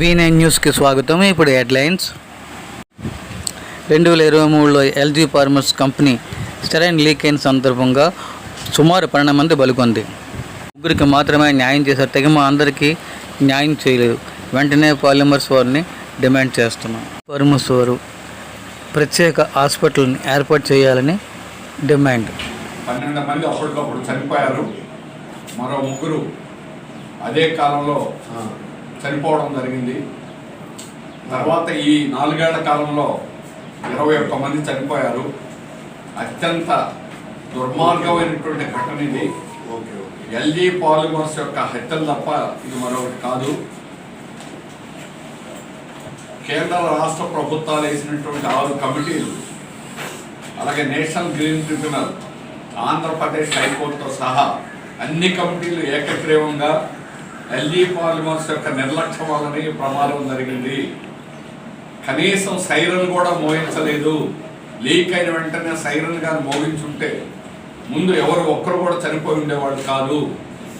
V9 న్యూస్కి స్వాగతం. ఇప్పుడు హెడ్లైన్స్. 2023లో ఎల్జీ ఫార్మర్స్ కంపెనీ స్టెరైన్ లీక్ అయిన సందర్భంగా సుమారు 12 మంది బలికొంది. ముగ్గురికి మాత్రమే న్యాయం చేశారు. తెగమ అందరికీ న్యాయం చేయలేదు. వెంటనే పాలిమర్స్ వారిని డిమాండ్ చేస్తున్నాం. ఫార్మర్స్ వారు ప్రత్యేక హాస్పిటల్ని ఏర్పాటు చేయాలని డిమాండ్. 12 మంది అప్పటికప్పుడు చనిపోయారు. మరో ముగ్గురు అదే కాలంలో చనిపోవడం జరిగింది. తర్వాత ఈ 4 ఏళ్ల కాలంలో 21 మంది చనిపోయారు. అత్యంత దుర్మార్గమైనటువంటి ఘటన ఇది. ఎల్జీ పాలిమర్స్ యొక్క హత్యలు తప్ప ఇది మరొకటి కాదు. కేంద్ర రాష్ట్ర ప్రభుత్వాలు వేసినటువంటి 6 కమిటీలు, అలాగే నేషనల్ గ్రీన్ ట్రిబ్యునల్, ఆంధ్రప్రదేశ్ హైకోర్టుతో సహా అన్ని కమిటీలు ఏకగ్రీవంగా ఎల్జీ పాలిమర్స్ యొక్క నిర్లక్ష్యం వల్లనే ప్రమాదం జరిగింది. కనీసం సైరన్ కూడా మోగించలేదు. లీక్ అయిన వెంటనే సైరన్ కానీ మోగించుంటే ముందు ఒక్కరు కూడా చనిపోయి ఉండేవాడు కాదు.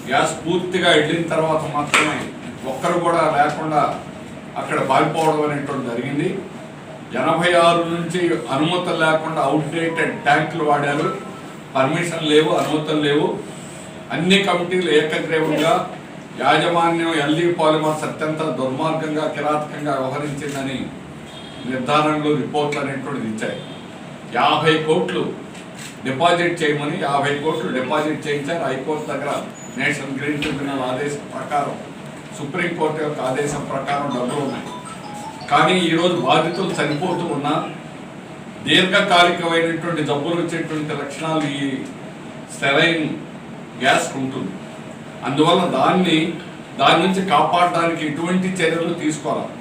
గ్యాస్ పూర్తిగా వెళ్ళిన తర్వాత మాత్రమే ఒక్కరు కూడా లేకుండా అక్కడ పారిపోవడం అనేటువంటి జరిగింది. 86 నుంచి అనుమతులు లేకుండా అవుట్డేటెడ్ ట్యాంకులు వాడారు. పర్మిషన్ లేవు, అనుమతులు లేవు. అన్ని కమిటీలు ఏకగ్రీవంగా యాజమాన్యం ఎల్జీ పాలిమర్స్ అత్యంత దుర్మార్గంగా, కిరాతకంగా వ్యవహరించిందని నిర్ధారణలు, రిపోర్ట్లు అనేటువంటిది ఇచ్చాయి. 50 కోట్లు డిపాజిట్ చేయమని 50 కోట్లు డిపాజిట్ చేయించారు. హైకోర్టు దగ్గర నేషనల్ గ్రీన్ ట్రిబ్యునల్ ఆదేశం ప్రకారం, సుప్రీంకోర్టు యొక్క ఆదేశం ప్రకారం డబ్బులు ఉన్నాయి. కానీ ఈరోజు బాధితులు చనిపోతూ ఉన్నా దీర్ఘకాలికమైనటువంటి జబ్బులు వచ్చేటువంటి లక్షణాలు ఈ స్టెరైన్ గ్యాస్ ఉంటుంది. అందువల్ల దాని నుంచి కాపాడడానికి ఎటువంటి చర్యలు తీసుకోవాలి.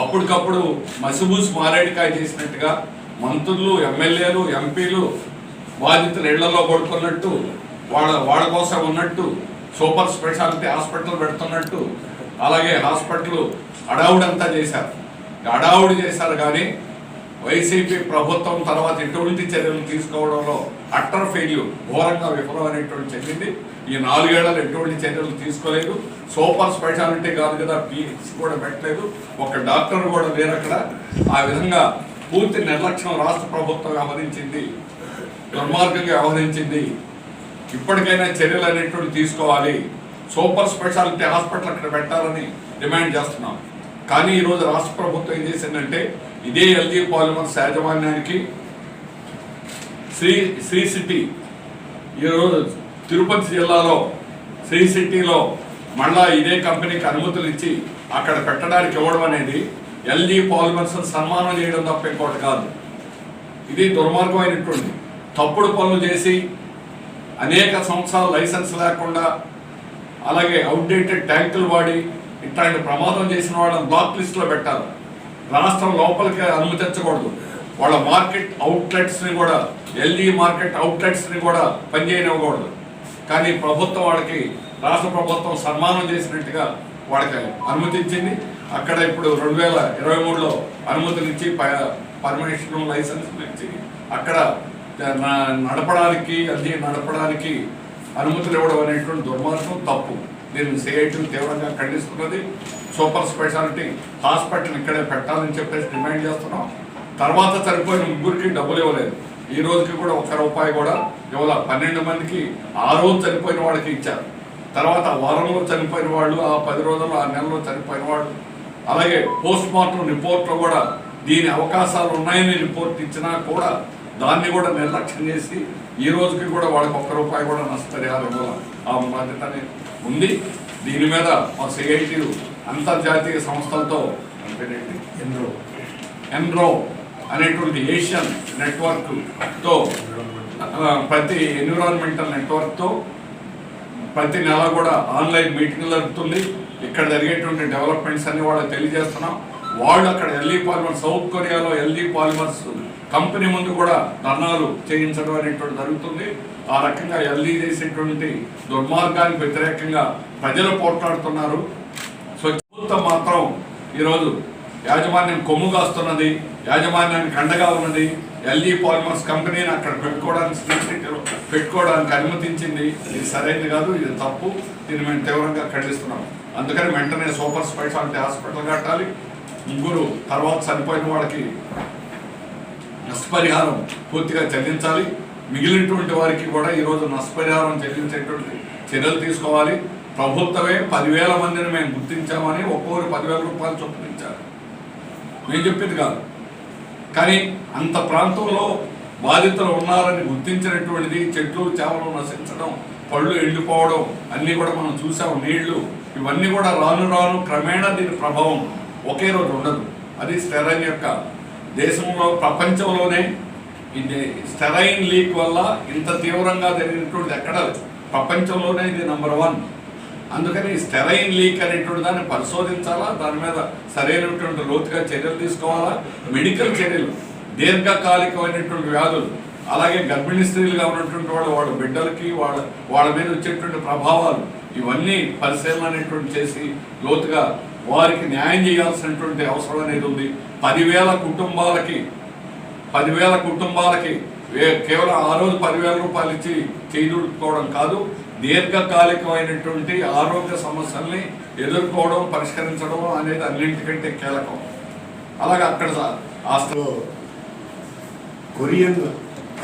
అప్పటికప్పుడు మసిబూసి మారేడికాయ చేసినట్టుగా మంత్రులు, ఎమ్మెల్యేలు, ఎంపీలు బాధితులు ఇళ్లలో పడుకున్నట్టు, వాళ్ళ కోసం ఉన్నట్టు సూపర్ స్పెషాలిటీ హాస్పిటల్ పెడుతున్నట్టు, అలాగే హాస్పిటల్ అడావుడంతా చేశారు. అడావుడి చేశారు. కానీ వైసీపీ ప్రభుత్వం తర్వాత ఎటువంటి చర్యలు తీసుకోవడంలో అట్టర్ ఫెయిల్యూర్, ఘోరంగా విఫలమైనటువంటి చెప్పింది. ఈ 4 ఏళ్లలో ఎటువంటి చర్యలు తీసుకోలేదు. సూపర్ స్పెషాలిటీ కాదు కదా, పిహెచ్ కూడా పెట్టలేదు. ఒక డాక్టర్ కూడా లేరు అక్కడ. ఆ విధంగా పూర్తి నిర్లక్ష్యం రాష్ట్ర ప్రభుత్వం వ్యవహరించింది, దుర్మార్గంగా వ్యవహరించింది. ఇప్పటికైనా చర్యలు అనేటువంటి తీసుకోవాలి. సూపర్ స్పెషాలిటీ హాస్పిటల్ అక్కడ పెట్టాలని డిమాండ్ చేస్తున్నాం. కానీ ఈరోజు రాష్ట్ర ప్రభుత్వం ఏం చేసిందంటే, ఇదే ఎల్జీ పాలిమర్స్ యాజమాన్యానికి శ్రీ సిటీ, ఈరోజు తిరుపతి జిల్లాలో శ్రీ సిటీలో మళ్ళా ఇదే కంపెనీకి అనుమతులు ఇచ్చి అక్కడ పెట్టడానికి ఇవ్వడం అనేది ఎల్జీ పాలిమర్స్ సన్మానం చేయడం తప్ప ఇంకోటి కాదు. ఇది దుర్మార్గమైనటువంటి తప్పుడు పనులు చేసి అనేక సంవత్సరాలు లైసెన్స్ లేకుండా, అలాగే అవుట్డేటెడ్ ట్యాంకులు వాడి ఇట్లాంటి ప్రమాదం చేసిన వాళ్ళని బ్లాక్ లిస్ట్లో పెట్టాలి. రాష్ట్రం లోపలికి అనుమతించకూడదు. వాళ్ళ మార్కెట్ అవుట్లెట్స్ని కూడా, ఎల్జీ మార్కెట్ అవుట్లెట్స్ని కూడా పనిచేయనివ్వకూడదు. కానీ ప్రభుత్వం వాళ్ళకి, రాష్ట్ర ప్రభుత్వం సన్మానం చేసినట్టుగా వాళ్ళకి అనుమతించింది. అక్కడ ఇప్పుడు 2023లో అనుమతులు ఇచ్చి, పర్మిషన్ లైసెన్స్లు ఇచ్చి అక్కడ నడపడానికి, ఎల్జీ నడపడానికి అనుమతులు ఇవ్వడం అనేటువంటి దుర్మార్గం, తప్పు. దీన్ని సిఐటి తీవ్రంగా ఖండిస్తున్నది. సూపర్ స్పెషాలిటీ హాస్పిటల్ ఇక్కడే పెట్టాలని చెప్పేసి డిమాండ్ చేస్తున్నాం. తర్వాత చనిపోయిన ముగ్గురికి డబ్బులు ఇవ్వలేదు. ఈ రోజుకి కూడా ₹1 కూడా ఇవ్వాల. 12 మందికి ఆ రోజు చనిపోయిన వాళ్ళకి ఇచ్చారు. తర్వాత వారంలో చనిపోయిన వాళ్ళు, ఆ 10 రోజుల్లో, ఆ నెలలో చనిపోయిన వాళ్ళు, అలాగే పోస్ట్ మార్టం రిపోర్ట్లో కూడా దీని అవకాశాలు ఉన్నాయని రిపోర్ట్ ఇచ్చినా కూడా దాన్ని కూడా నిర్లక్ష్యం చేసి ఈ రోజుకి కూడా వాళ్ళకి ₹1 కూడా నష్టపరిహారం ఇవ్వాలి. ఆ బాధ్యత ఉంది. దీని మీద మా సిఐటిలు అంతర్జాతీయ సంస్థలతో, ఎన్రో అనేటువంటి ఏషియన్ నెట్వర్క్తో, ప్రతి ఎన్విరాన్మెంటల్ నెట్వర్క్తో ప్రతి నెల కూడా ఆన్లైన్ మీటింగ్లు జరుగుతుంది. ఇక్కడ జరిగేటువంటి డెవలప్మెంట్స్ అన్ని వాళ్ళకి తెలియజేస్తున్నాం. వాళ్ళు అక్కడ ఎల్జీ పాలిమర్స్, సౌత్ కొరియాలో ఎల్జీ పాలిమర్స్ కంపెనీ ముందు కూడా ధర్నాలు చేయించడం అనేటువంటి జరుగుతుంది. ఆ రకంగా ఎల్జీ చేసేటువంటి దుర్మార్గానికి వ్యతిరేకంగా ప్రజలు పోట్లాడుతున్నారు. ప్రభుత్వం మాత్రం ఈరోజు యాజమాన్యం కొమ్ము కాస్తున్నది, యాజమాన్యానికి అండగా ఉన్నది. ఎల్జీ పాలిమర్స్ కంపెనీని అక్కడ పెట్టుకోవడానికి అనుమతించింది. ఇది సరైనది కాదు, ఇది తప్పు. దీన్ని మేము తీవ్రంగా ఖండిస్తున్నాం. అందుకని వెంటనే సూపర్ స్పెషాలిటీ హాస్పిటల్ కట్టాలి. ముగ్గురు తర్వాత చనిపోయిన వాళ్ళకి నష్టపరిహారం పూర్తిగా చెల్లించాలి. మిగిలినటువంటి వారికి కూడా ఈరోజు నష్టపరిహారం చెల్లించేటువంటి చర్యలు తీసుకోవాలి. ప్రభుత్వమే 10,000 మందిని మేము గుర్తించామని ఒక్కొక్కరు 10,000 రూపాయలు చొప్పున ఇచ్చారు. మేము చెప్పింది కాదు. కానీ అంత ప్రాంతంలో బాధితులు ఉన్నారని గుర్తించినటువంటిది చెట్లు చేపలు నశించడం, పళ్ళు ఎండిపోవడం అన్నీ కూడా మనం చూసాం. నీళ్లు ఇవన్నీ కూడా రాను రాను క్రమేణా దీని ప్రభావం ఒకే రోజు ఉండదు. అది స్టెరైన్ యొక్క దేశంలో ప్రపంచంలోనే ఇది స్టెరైన్ లీక్ వల్ల ఇంత తీవ్రంగా జరిగినటువంటిది ఎక్కడ ప్రపంచంలోనే ఇది నెంబర్ 1. అందుకని స్టెరైన్ లీక్ అనేటువంటి దాన్ని పరిశోధించాలా, దాని మీద సరైనటువంటి లోతుగా చర్యలు తీసుకోవాలా. మెడికల్ చర్యలు, దీర్ఘకాలికమైనటువంటి వ్యాధులు, అలాగే గర్భిణీ స్త్రీలుగా ఉన్నటువంటి వాళ్ళ బిడ్డలకి వాళ్ళ మీద వచ్చేటువంటి ప్రభావాలు ఇవన్నీ పరిశీలన అనేటువంటి చేసి లోతుగా వారికి న్యాయం చేయాల్సినటువంటి అవసరం అనేది ఉంది. 10,000 కుటుంబాలకి కేవలం ఆ రోజు 10,000 రూపాయలు ఇచ్చి చేదుడుకోవడం కాదు, దీర్ఘకాలికమైనటువంటి ఆరోగ్య సమస్యల్ని ఎదుర్కోవడం, పరిష్కరించడం అనేది అన్నింటికంటే కీలకం. అలాగే అక్కడ కొరియన్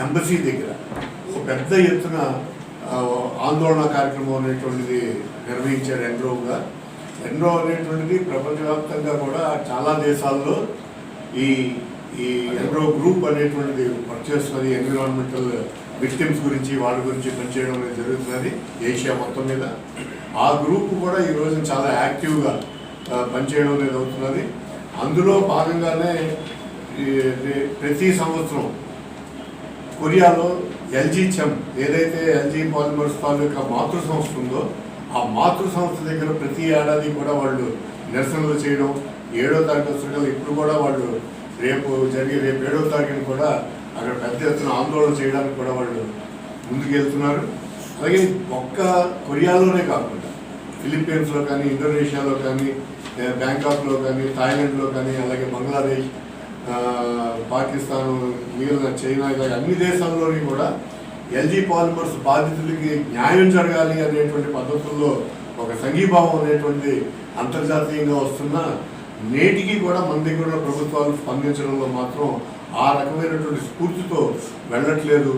ఎంబసీ దగ్గర ఒక పెద్ద ఎత్తున ఆందోళన కార్యక్రమం అనేటువంటిది నిర్వహించారు. ఎన్రో అనేటువంటిది ప్రపంచవ్యాప్తంగా కూడా చాలా దేశాల్లో ఈ ఎన్రో గ్రూప్ అనేటువంటిది వర్క్ చేస్తున్నది. ఎన్విరాన్మెంటల్ విక్టిమ్స్ గురించి వాళ్ళ గురించి పనిచేయడం అనేది జరుగుతున్నది ఏషియా మొత్తం మీద. ఆ గ్రూప్ కూడా ఈరోజు చాలా యాక్టివ్గా పనిచేయడం అనేది అవుతున్నది. అందులో భాగంగానే ప్రతి సంవత్సరం కొరియాలో ఎల్జీ చెమ్ ఏదైతే ఎల్జీ పాలిమర్స్ తాలూకా మాతృ సంస్థ ఉందో ఆ మాతృ సంస్థ దగ్గర ప్రతి ఏడాది కూడా వాళ్ళు నిరసనలు చేయడం, 7వ తారీఖు వస్తున్నారు. ఇప్పుడు కూడా వాళ్ళు రేపు 7వ తారీఖున కూడా అక్కడ పెద్ద ఎత్తున ఆందోళన చేయడానికి కూడా వాళ్ళు ముందుకెళ్తున్నారు. అలాగే ఒక్క కొరియాలోనే కాకుండా ఫిలిప్పీన్స్లో కానీ, ఇండోనేషియాలో కానీ, బ్యాంకాక్లో కానీ, థాయిలాండ్లో కానీ, అలాగే బంగ్లాదేశ్, పాకిస్తాన్, మిగిలిన చైనా, ఇలాగ అన్ని దేశాల్లోని కూడా ఎల్జీ పాలిమర్స్ బాధితులకి న్యాయం జరగాలి అనేటువంటి పద్ధతుల్లో ఒక సంఘీభావం అనేటువంటి అంతర్జాతీయంగా వస్తున్న నేటికి కూడా మన దగ్గర ఉన్న ప్రభుత్వాలు స్పందించడంలో మాత్రం ఆ రకమైనటువంటి స్ఫూర్తితో వెళ్ళట్లేదు.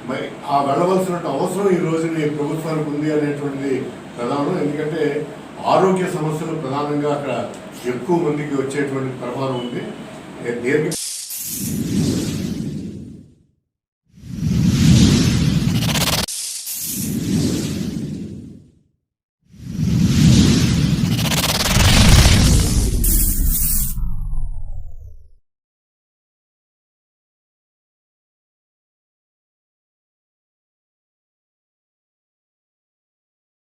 మరి ఆ వెళ్ళవలసిన అవసరం ఈ రోజున ఈ ప్రభుత్వానికి ఉంది అనేటువంటిది ప్రధానం. ఎందుకంటే ఆరోగ్య సమస్యలు ప్రధానంగా అక్కడ ఎక్కువ మందికి వచ్చేటువంటి ప్రమాదం ఉంది.